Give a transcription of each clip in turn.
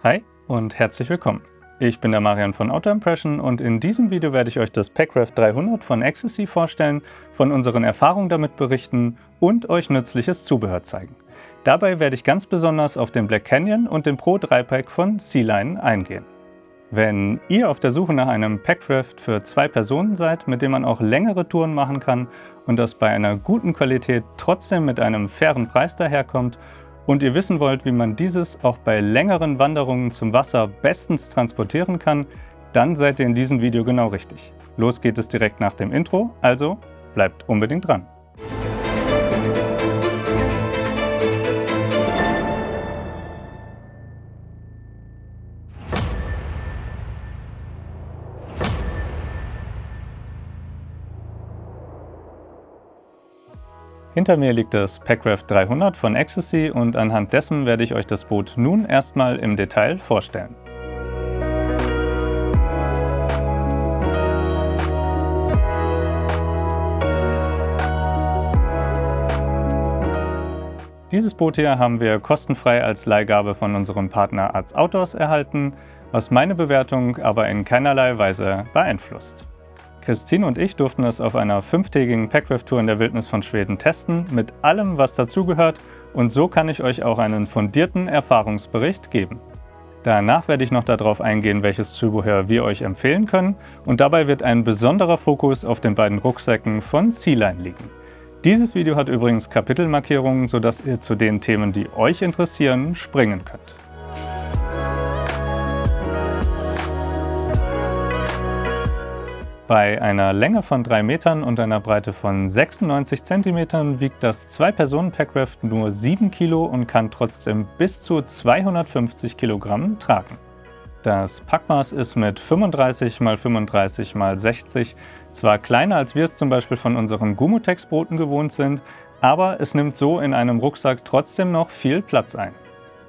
Hi und herzlich willkommen. Ich bin der Marian von AutoImpression und in diesem Video werde ich euch das Packraft 300 von Axesea vorstellen, von unseren Erfahrungen damit berichten und euch nützliches Zubehör zeigen. Dabei werde ich ganz besonders auf den Black Canyon und den Pro 3-Pack von Sealine eingehen. Wenn ihr auf der Suche nach einem Packraft für 2 Personen seid, mit dem man auch längere Touren machen kann und das bei einer guten Qualität trotzdem mit einem fairen Preis daherkommt, und ihr wissen wollt, wie man dieses auch bei längeren Wanderungen zum Wasser bestens transportieren kann, dann seid ihr in diesem Video genau richtig. Los geht es direkt nach dem Intro, also bleibt unbedingt dran. Hinter mir liegt das Packraft 300 von Axesea und anhand dessen werde ich euch das Boot nun erstmal im Detail vorstellen. Dieses Boot hier haben wir kostenfrei als Leihgabe von unserem Partner Arts Outdoors erhalten, was meine Bewertung aber in keinerlei Weise beeinflusst. Christine und ich durften es auf einer 5-tägigen Packraft-Tour in der Wildnis von Schweden testen, mit allem, was dazugehört, und so kann ich euch auch einen fundierten Erfahrungsbericht geben. Danach werde ich noch darauf eingehen, welches Zubehör wir euch empfehlen können, und dabei wird ein besonderer Fokus auf den beiden Rucksäcken von Sealine liegen. Dieses Video hat übrigens Kapitelmarkierungen, sodass ihr zu den Themen, die euch interessieren, springen könnt. Bei einer Länge von 3 Metern und einer Breite von 96 cm wiegt das 2-Personen-Packraft nur 7 Kilo und kann trotzdem bis zu 250 Kilogramm tragen. Das Packmaß ist mit 35 x 35 x 60 zwar kleiner, als wir es zum Beispiel von unseren Gumotex-Booten gewohnt sind, aber es nimmt so in einem Rucksack trotzdem noch viel Platz ein.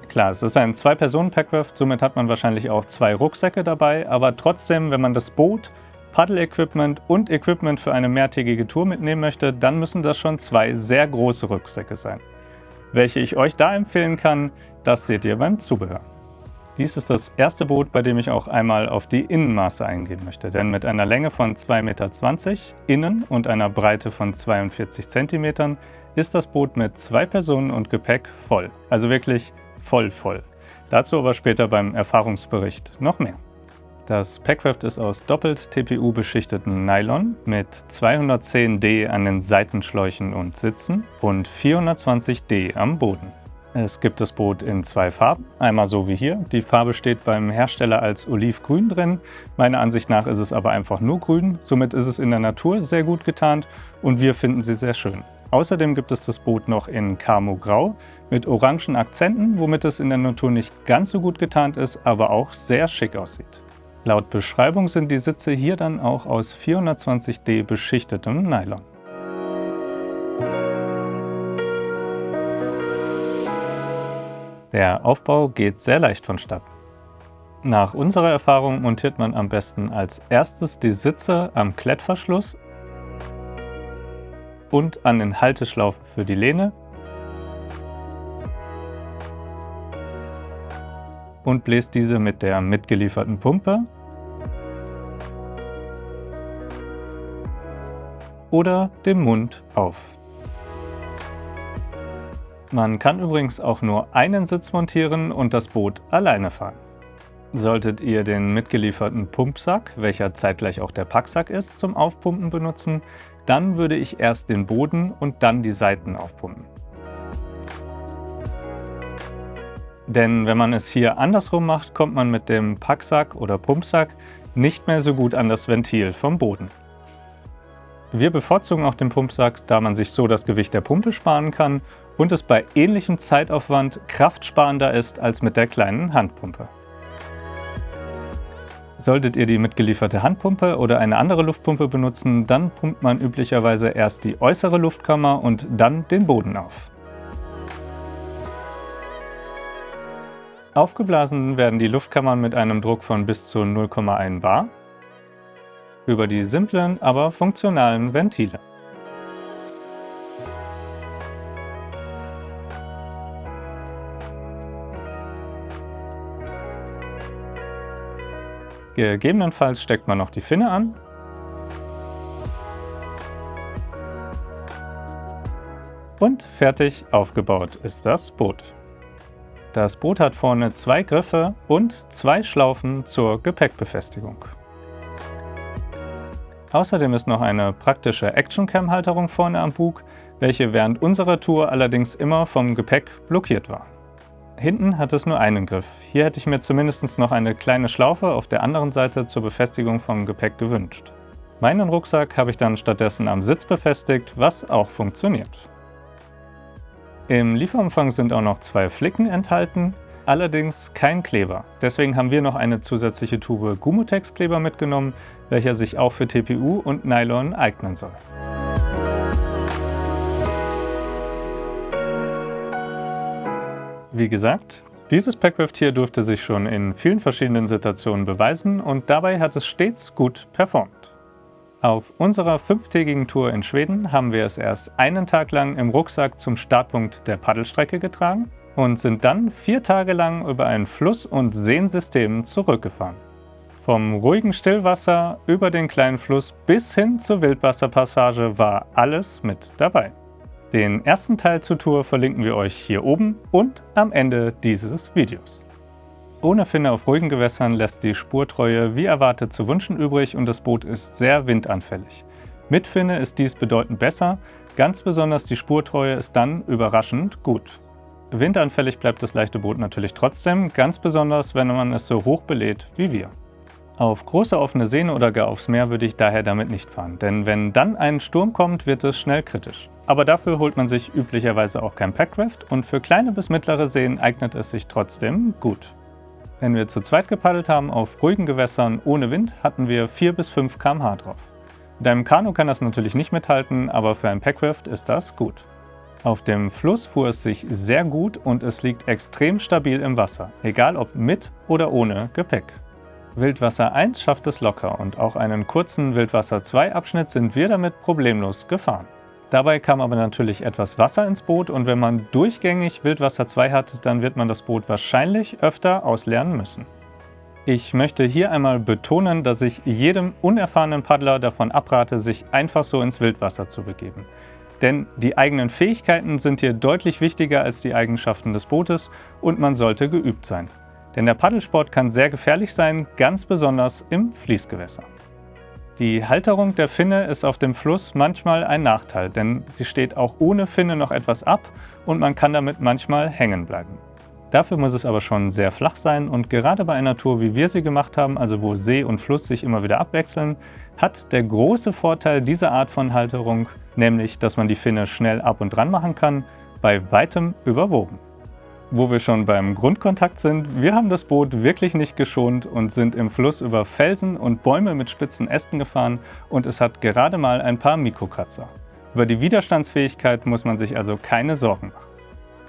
Klar, es ist ein 2-Personen-Packraft, somit hat man wahrscheinlich auch 2 Rucksäcke dabei, aber trotzdem, wenn man das Boot, Paddle-Equipment und Equipment für eine mehrtägige Tour mitnehmen möchte, dann müssen das schon 2 sehr große Rucksäcke sein. Welche ich euch da empfehlen kann, das seht ihr beim Zubehör. Dies ist das erste Boot, bei dem ich auch einmal auf die Innenmaße eingehen möchte, denn mit einer Länge von 2,20 Meter innen und einer Breite von 42 cm ist das Boot mit 2 Personen und Gepäck voll, also wirklich voll. Dazu aber später beim Erfahrungsbericht noch mehr. Das Packraft ist aus doppelt TPU beschichteten Nylon mit 210D an den Seitenschläuchen und Sitzen und 420D am Boden. Es gibt das Boot in 2 Farben, einmal so wie hier. Die Farbe steht beim Hersteller als Olivgrün drin, meiner Ansicht nach ist es aber einfach nur grün, somit ist es in der Natur sehr gut getarnt und wir finden sie sehr schön. Außerdem gibt es das Boot noch in Camo Grau mit orangen Akzenten, womit es in der Natur nicht ganz so gut getarnt ist, aber auch sehr schick aussieht. Laut Beschreibung sind die Sitze hier dann auch aus 420D beschichtetem Nylon. Der Aufbau geht sehr leicht vonstatten. Nach unserer Erfahrung montiert man am besten als erstes die Sitze am Klettverschluss und an den Halteschlaufen für die Lehne und bläst diese mit der mitgelieferten Pumpe oder dem Mund auf. Man kann übrigens auch nur einen Sitz montieren und das Boot alleine fahren. Solltet ihr den mitgelieferten Pumpsack, welcher zeitgleich auch der Packsack ist, zum Aufpumpen benutzen, dann würde ich erst den Boden und dann die Seiten aufpumpen. Denn wenn man es hier andersrum macht, kommt man mit dem Packsack oder Pumpsack nicht mehr so gut an das Ventil vom Boden. Wir bevorzugen auch den Pumpsack, da man sich so das Gewicht der Pumpe sparen kann und es bei ähnlichem Zeitaufwand kraftsparender ist als mit der kleinen Handpumpe. Solltet ihr die mitgelieferte Handpumpe oder eine andere Luftpumpe benutzen, dann pumpt man üblicherweise erst die äußere Luftkammer und dann den Boden auf. Aufgeblasen werden die Luftkammern mit einem Druck von bis zu 0,1 bar über die simplen, aber funktionalen Ventile. Gegebenenfalls steckt man noch die Finne an. Und fertig aufgebaut ist das Boot. Das Boot hat vorne 2 Griffe und 2 Schlaufen zur Gepäckbefestigung. Außerdem ist noch eine praktische Action-Cam-Halterung vorne am Bug, welche während unserer Tour allerdings immer vom Gepäck blockiert war. Hinten hat es nur einen Griff. Hier hätte ich mir zumindest noch eine kleine Schlaufe auf der anderen Seite zur Befestigung vom Gepäck gewünscht. Meinen Rucksack habe ich dann stattdessen am Sitz befestigt, was auch funktioniert. Im Lieferumfang sind auch noch 2 Flicken enthalten, allerdings kein Kleber. Deswegen haben wir noch eine zusätzliche Tube Gumotex-Kleber mitgenommen, welcher sich auch für TPU und Nylon eignen soll. Wie gesagt, dieses Packraft hier durfte sich schon in vielen verschiedenen Situationen beweisen und dabei hat es stets gut performt. Auf unserer 5-tägigen Tour in Schweden haben wir es erst einen Tag lang im Rucksack zum Startpunkt der Paddelstrecke getragen und sind dann 4 Tage lang über ein Fluss- und Seensystem zurückgefahren. Vom ruhigen Stillwasser über den kleinen Fluss bis hin zur Wildwasserpassage war alles mit dabei. Den ersten Teil zur Tour verlinken wir euch hier oben und am Ende dieses Videos. Ohne Finne auf ruhigen Gewässern lässt die Spurtreue wie erwartet zu wünschen übrig und das Boot ist sehr windanfällig. Mit Finne ist dies bedeutend besser, ganz besonders die Spurtreue ist dann überraschend gut. Windanfällig bleibt das leichte Boot natürlich trotzdem, ganz besonders wenn man es so hoch belädt wie wir. Auf große offene Seen oder gar aufs Meer würde ich daher damit nicht fahren, denn wenn dann ein Sturm kommt, wird es schnell kritisch. Aber dafür holt man sich üblicherweise auch kein Packraft und für kleine bis mittlere Seen eignet es sich trotzdem gut. Wenn wir zu zweit gepaddelt haben auf ruhigen Gewässern ohne Wind, hatten wir 4 bis 5 km/h drauf. Mit einem Kanu kann das natürlich nicht mithalten, aber für ein Packraft ist das gut. Auf dem Fluss fuhr es sich sehr gut und es liegt extrem stabil im Wasser, egal ob mit oder ohne Gepäck. Wildwasser 1 schafft es locker und auch einen kurzen Wildwasser 2 Abschnitt sind wir damit problemlos gefahren. Dabei kam aber natürlich etwas Wasser ins Boot und wenn man durchgängig Wildwasser 2 hat, dann wird man das Boot wahrscheinlich öfter ausleeren müssen. Ich möchte hier einmal betonen, dass ich jedem unerfahrenen Paddler davon abrate, sich einfach so ins Wildwasser zu begeben. Denn die eigenen Fähigkeiten sind hier deutlich wichtiger als die Eigenschaften des Bootes und man sollte geübt sein. Denn der Paddelsport kann sehr gefährlich sein, ganz besonders im Fließgewässer. Die Halterung der Finne ist auf dem Fluss manchmal ein Nachteil, denn sie steht auch ohne Finne noch etwas ab und man kann damit manchmal hängen bleiben. Dafür muss es aber schon sehr flach sein und gerade bei einer Tour, wie wir sie gemacht haben, also wo See und Fluss sich immer wieder abwechseln, hat der große Vorteil dieser Art von Halterung, nämlich dass man die Finne schnell ab und dran machen kann, bei weitem überwogen. Wo wir schon beim Grundkontakt sind, wir haben das Boot wirklich nicht geschont und sind im Fluss über Felsen und Bäume mit spitzen Ästen gefahren und es hat gerade mal ein paar Mikrokratzer. Über die Widerstandsfähigkeit muss man sich also keine Sorgen machen.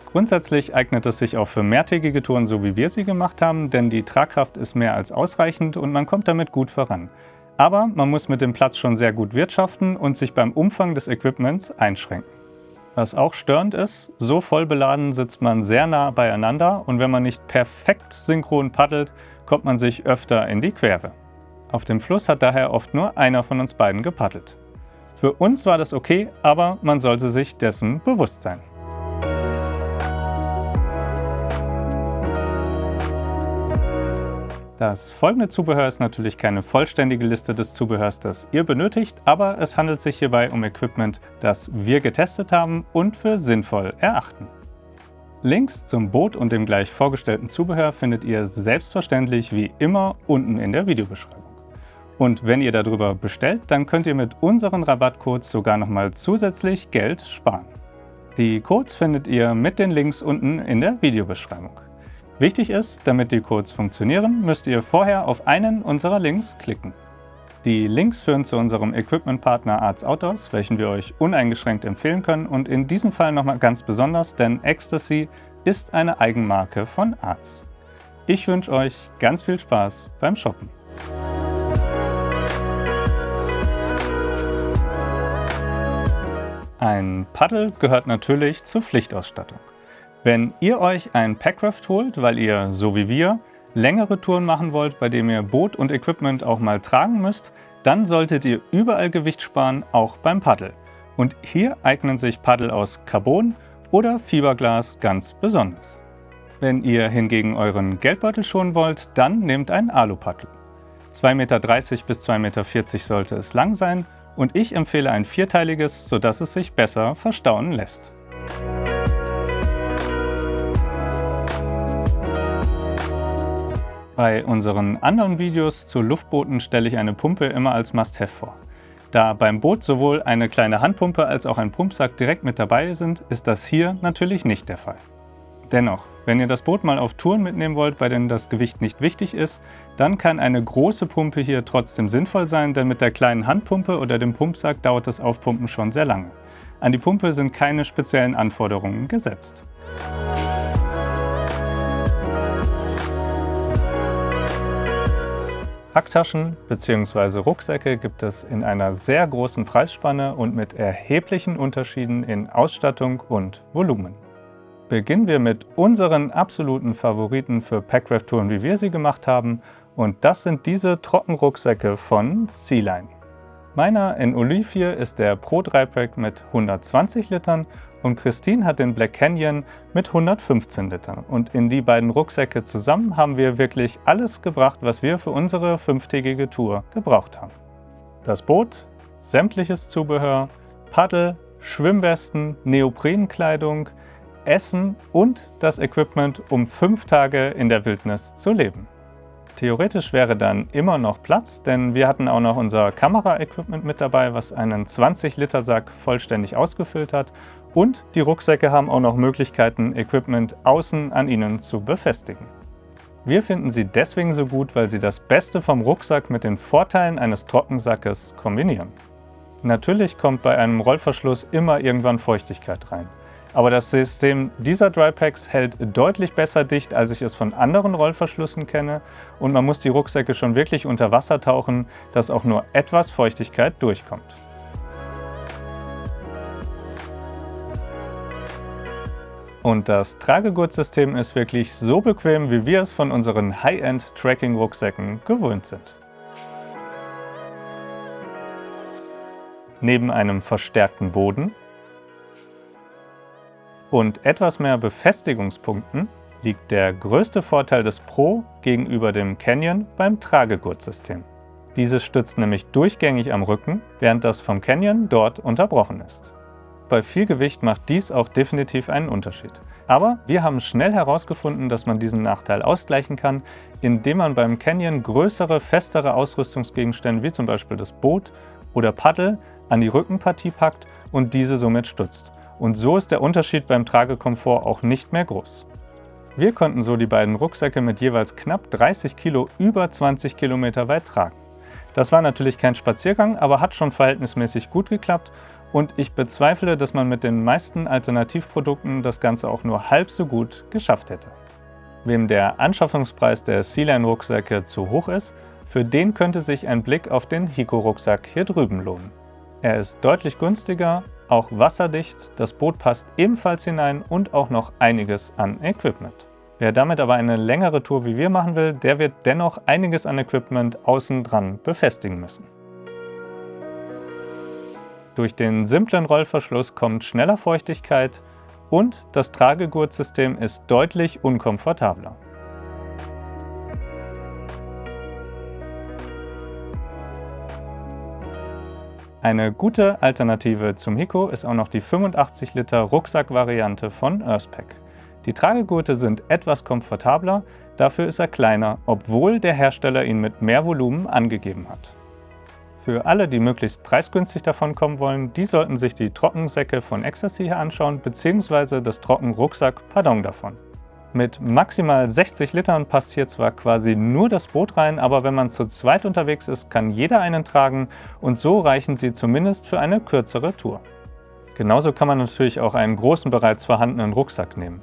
Grundsätzlich eignet es sich auch für mehrtägige Touren, so wie wir sie gemacht haben, denn die Tragkraft ist mehr als ausreichend und man kommt damit gut voran. Aber man muss mit dem Platz schon sehr gut wirtschaften und sich beim Umfang des Equipments einschränken. Was auch störend ist, so voll beladen sitzt man sehr nah beieinander und wenn man nicht perfekt synchron paddelt, kommt man sich öfter in die Quere. Auf dem Fluss hat daher oft nur einer von uns beiden gepaddelt. Für uns war das okay, aber man sollte sich dessen bewusst sein. Das folgende Zubehör ist natürlich keine vollständige Liste des Zubehörs, das ihr benötigt, aber es handelt sich hierbei um Equipment, das wir getestet haben und für sinnvoll erachten. Links zum Boot und dem gleich vorgestellten Zubehör findet ihr selbstverständlich wie immer unten in der Videobeschreibung. Und wenn ihr darüber bestellt, dann könnt ihr mit unseren Rabattcodes sogar nochmal zusätzlich Geld sparen. Die Codes findet ihr mit den Links unten in der Videobeschreibung. Wichtig ist, damit die Codes funktionieren, müsst ihr vorher auf einen unserer Links klicken. Die Links führen zu unserem Equipment-Partner Arts Outdoors, welchen wir euch uneingeschränkt empfehlen können und in diesem Fall nochmal ganz besonders, denn Ecstasy ist eine Eigenmarke von Arts. Ich wünsche euch ganz viel Spaß beim Shoppen. Ein Paddel gehört natürlich zur Pflichtausstattung. Wenn ihr euch ein Packraft holt, weil ihr, so wie wir, längere Touren machen wollt, bei denen ihr Boot und Equipment auch mal tragen müsst, dann solltet ihr überall Gewicht sparen, auch beim Paddel. Und hier eignen sich Paddel aus Carbon oder Fiberglas ganz besonders. Wenn ihr hingegen euren Geldbeutel schonen wollt, dann nehmt ein Alupaddel. 2,30 Meter bis 2,40 Meter sollte es lang sein und ich empfehle ein vierteiliges, sodass es sich besser verstauen lässt. Bei unseren anderen Videos zu Luftbooten stelle ich eine Pumpe immer als Must-Have vor. Da beim Boot sowohl eine kleine Handpumpe als auch ein Pumpsack direkt mit dabei sind, ist das hier natürlich nicht der Fall. Dennoch, wenn ihr das Boot mal auf Touren mitnehmen wollt, bei denen das Gewicht nicht wichtig ist, dann kann eine große Pumpe hier trotzdem sinnvoll sein, denn mit der kleinen Handpumpe oder dem Pumpsack dauert das Aufpumpen schon sehr lange. An die Pumpe sind keine speziellen Anforderungen gesetzt. Packtaschen bzw. Rucksäcke gibt es in einer sehr großen Preisspanne und mit erheblichen Unterschieden in Ausstattung und Volumen. Beginnen wir mit unseren absoluten Favoriten für Packraft-Touren, wie wir sie gemacht haben, und das sind diese Trockenrucksäcke von Sea-Line. Meiner in Olivia ist der Pro 3 Pack mit 120 Litern und Christine hat den Black Canyon mit 115 Litern. Und in die beiden Rucksäcke zusammen haben wir wirklich alles gebracht, was wir für unsere 5-tägige Tour gebraucht haben. Das Boot, sämtliches Zubehör, Paddel, Schwimmwesten, Neoprenkleidung, Essen und das Equipment, um 5 Tage in der Wildnis zu leben. Theoretisch wäre dann immer noch Platz, denn wir hatten auch noch unser Kamera-Equipment mit dabei, was einen 20-Liter-Sack vollständig ausgefüllt hat. Und die Rucksäcke haben auch noch Möglichkeiten, Equipment außen an ihnen zu befestigen. Wir finden sie deswegen so gut, weil sie das Beste vom Rucksack mit den Vorteilen eines Trockensackes kombinieren. Natürlich kommt bei einem Rollverschluss immer irgendwann Feuchtigkeit rein. Aber das System dieser Drypacks hält deutlich besser dicht, als ich es von anderen Rollverschlüssen kenne, und man muss die Rucksäcke schon wirklich unter Wasser tauchen, dass auch nur etwas Feuchtigkeit durchkommt. Und das Tragegurtsystem ist wirklich so bequem, wie wir es von unseren High-End-Trekking-Rucksäcken gewöhnt sind. Neben einem verstärkten Boden und etwas mehr Befestigungspunkten liegt der größte Vorteil des Pro gegenüber dem Canyon beim Tragegurtsystem. Dieses stützt nämlich durchgängig am Rücken, während das vom Canyon dort unterbrochen ist. Bei viel Gewicht macht dies auch definitiv einen Unterschied. Aber wir haben schnell herausgefunden, dass man diesen Nachteil ausgleichen kann, indem man beim Canyon größere, festere Ausrüstungsgegenstände wie zum Beispiel das Boot oder Paddel an die Rückenpartie packt und diese somit stützt. Und so ist der Unterschied beim Tragekomfort auch nicht mehr groß. Wir konnten so die beiden Rucksäcke mit jeweils knapp 30 Kilo über 20 Kilometer weit tragen. Das war natürlich kein Spaziergang, aber hat schon verhältnismäßig gut geklappt und ich bezweifle, dass man mit den meisten Alternativprodukten das Ganze auch nur halb so gut geschafft hätte. Wem der Anschaffungspreis der Sea-Line-Rucksäcke zu hoch ist, für den könnte sich ein Blick auf den Hiko-Rucksack hier drüben lohnen. Er ist deutlich günstiger, auch wasserdicht, das Boot passt ebenfalls hinein und auch noch einiges an Equipment. Wer damit aber eine längere Tour wie wir machen will, der wird dennoch einiges an Equipment außen dran befestigen müssen. Durch den simplen Rollverschluss kommt schneller Feuchtigkeit und das Tragegurtsystem ist deutlich unkomfortabler. Eine gute Alternative zum Hiko ist auch noch die 85 Liter Rucksack-Variante von Earthpack. Die Tragegurte sind etwas komfortabler, dafür ist er kleiner, obwohl der Hersteller ihn mit mehr Volumen angegeben hat. Für alle, die möglichst preisgünstig davon kommen wollen, die sollten sich die Trockensäcke von Ecstasy hier anschauen bzw. das Trockenrucksack-Pardon davon. Mit maximal 60 Litern passt hier zwar quasi nur das Boot rein, aber wenn man zu zweit unterwegs ist, kann jeder einen tragen und so reichen sie zumindest für eine kürzere Tour. Genauso kann man natürlich auch einen großen bereits vorhandenen Rucksack nehmen.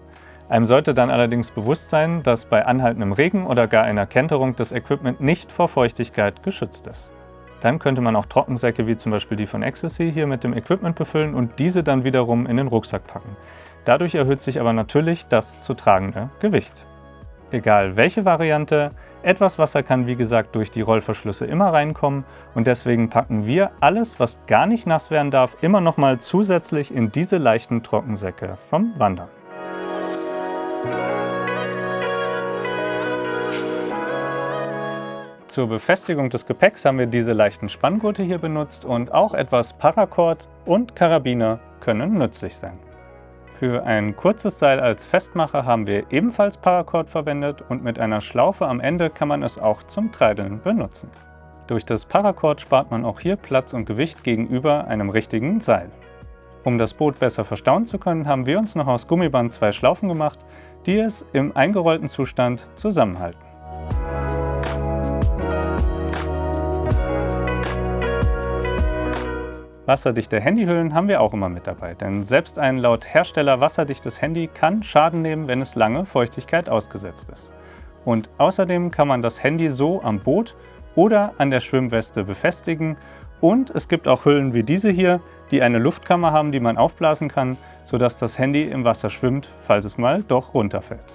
Einem sollte dann allerdings bewusst sein, dass bei anhaltendem Regen oder gar einer Kenterung das Equipment nicht vor Feuchtigkeit geschützt ist. Dann könnte man auch Trockensäcke wie zum Beispiel die von Ecstasy hier mit dem Equipment befüllen und diese dann wiederum in den Rucksack packen. Dadurch erhöht sich aber natürlich das zu tragende Gewicht. Egal welche Variante, etwas Wasser kann wie gesagt durch die Rollverschlüsse immer reinkommen und deswegen packen wir alles, was gar nicht nass werden darf, immer nochmal zusätzlich in diese leichten Trockensäcke vom Wandern. Zur Befestigung des Gepäcks haben wir diese leichten Spanngurte hier benutzt und auch etwas Paracord und Karabiner können nützlich sein. Für ein kurzes Seil als Festmacher haben wir ebenfalls Paracord verwendet und mit einer Schlaufe am Ende kann man es auch zum Treideln benutzen. Durch das Paracord spart man auch hier Platz und Gewicht gegenüber einem richtigen Seil. Um das Boot besser verstauen zu können, haben wir uns noch aus Gummiband 2 Schlaufen gemacht, die es im eingerollten Zustand zusammenhalten. Wasserdichte Handyhüllen haben wir auch immer mit dabei, denn selbst ein laut Hersteller wasserdichtes Handy kann Schaden nehmen, wenn es lange Feuchtigkeit ausgesetzt ist. Und außerdem kann man das Handy so am Boot oder an der Schwimmweste befestigen und es gibt auch Hüllen wie diese hier, die eine Luftkammer haben, die man aufblasen kann, sodass das Handy im Wasser schwimmt, falls es mal doch runterfällt.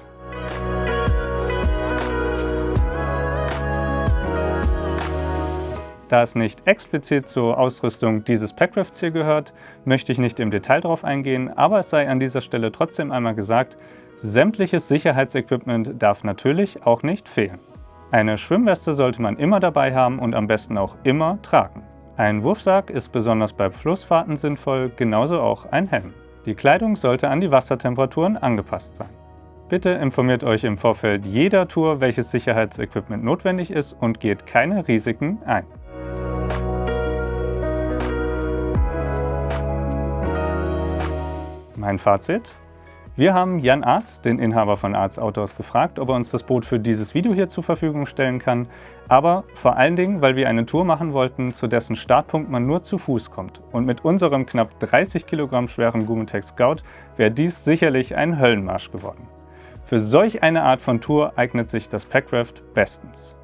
Da es nicht explizit zur Ausrüstung dieses Packrafts hier gehört, möchte ich nicht im Detail darauf eingehen, aber es sei an dieser Stelle trotzdem einmal gesagt, sämtliches Sicherheitsequipment darf natürlich auch nicht fehlen. Eine Schwimmweste sollte man immer dabei haben und am besten auch immer tragen. Ein Wurfsack ist besonders bei Flussfahrten sinnvoll, genauso auch ein Helm. Die Kleidung sollte an die Wassertemperaturen angepasst sein. Bitte informiert euch im Vorfeld jeder Tour, welches Sicherheitsequipment notwendig ist und geht keine Risiken ein. Mein Fazit: Wir haben Jan Arz, den Inhaber von Arz Outdoors, gefragt, ob er uns das Boot für dieses Video hier zur Verfügung stellen kann, aber vor allen Dingen, weil wir eine Tour machen wollten, zu dessen Startpunkt man nur zu Fuß kommt. Und mit unserem knapp 30 Kilogramm schweren Gumetech Scout wäre dies sicherlich ein Höllenmarsch geworden. Für solch eine Art von Tour eignet sich das Packraft bestens.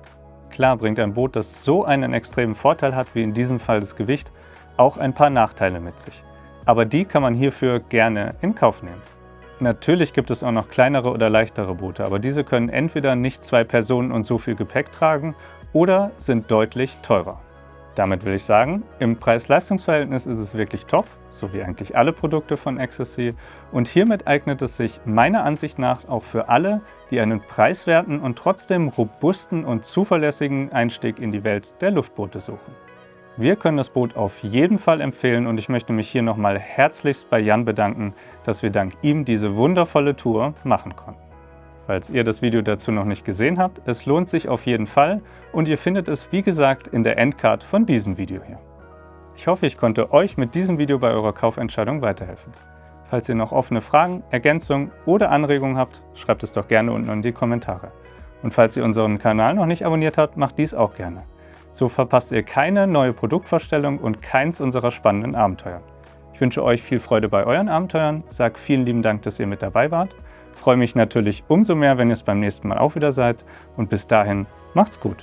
Klar bringt ein Boot, das so einen extremen Vorteil hat, wie in diesem Fall das Gewicht, auch ein paar Nachteile mit sich. Aber die kann man hierfür gerne in Kauf nehmen. Natürlich gibt es auch noch kleinere oder leichtere Boote, aber diese können entweder nicht 2 Personen und so viel Gepäck tragen oder sind deutlich teurer. Damit will ich sagen, im Preis-Leistungs-Verhältnis ist es wirklich top, so wie eigentlich alle Produkte von Xsea, und hiermit eignet es sich meiner Ansicht nach auch für alle, die einen preiswerten und trotzdem robusten und zuverlässigen Einstieg in die Welt der Luftboote suchen. Wir können das Boot auf jeden Fall empfehlen und ich möchte mich hier nochmal herzlichst bei Jan bedanken, dass wir dank ihm diese wundervolle Tour machen konnten. Falls ihr das Video dazu noch nicht gesehen habt, es lohnt sich auf jeden Fall und ihr findet es wie gesagt in der Endcard von diesem Video hier. Ich hoffe, ich konnte euch mit diesem Video bei eurer Kaufentscheidung weiterhelfen. Falls ihr noch offene Fragen, Ergänzungen oder Anregungen habt, schreibt es doch gerne unten in die Kommentare. Und falls ihr unseren Kanal noch nicht abonniert habt, macht dies auch gerne. So verpasst ihr keine neue Produktvorstellung und keins unserer spannenden Abenteuer. Ich wünsche euch viel Freude bei euren Abenteuern, sage vielen lieben Dank, dass ihr mit dabei wart, freue mich natürlich umso mehr, wenn ihr es beim nächsten Mal auch wieder seid und bis dahin macht's gut!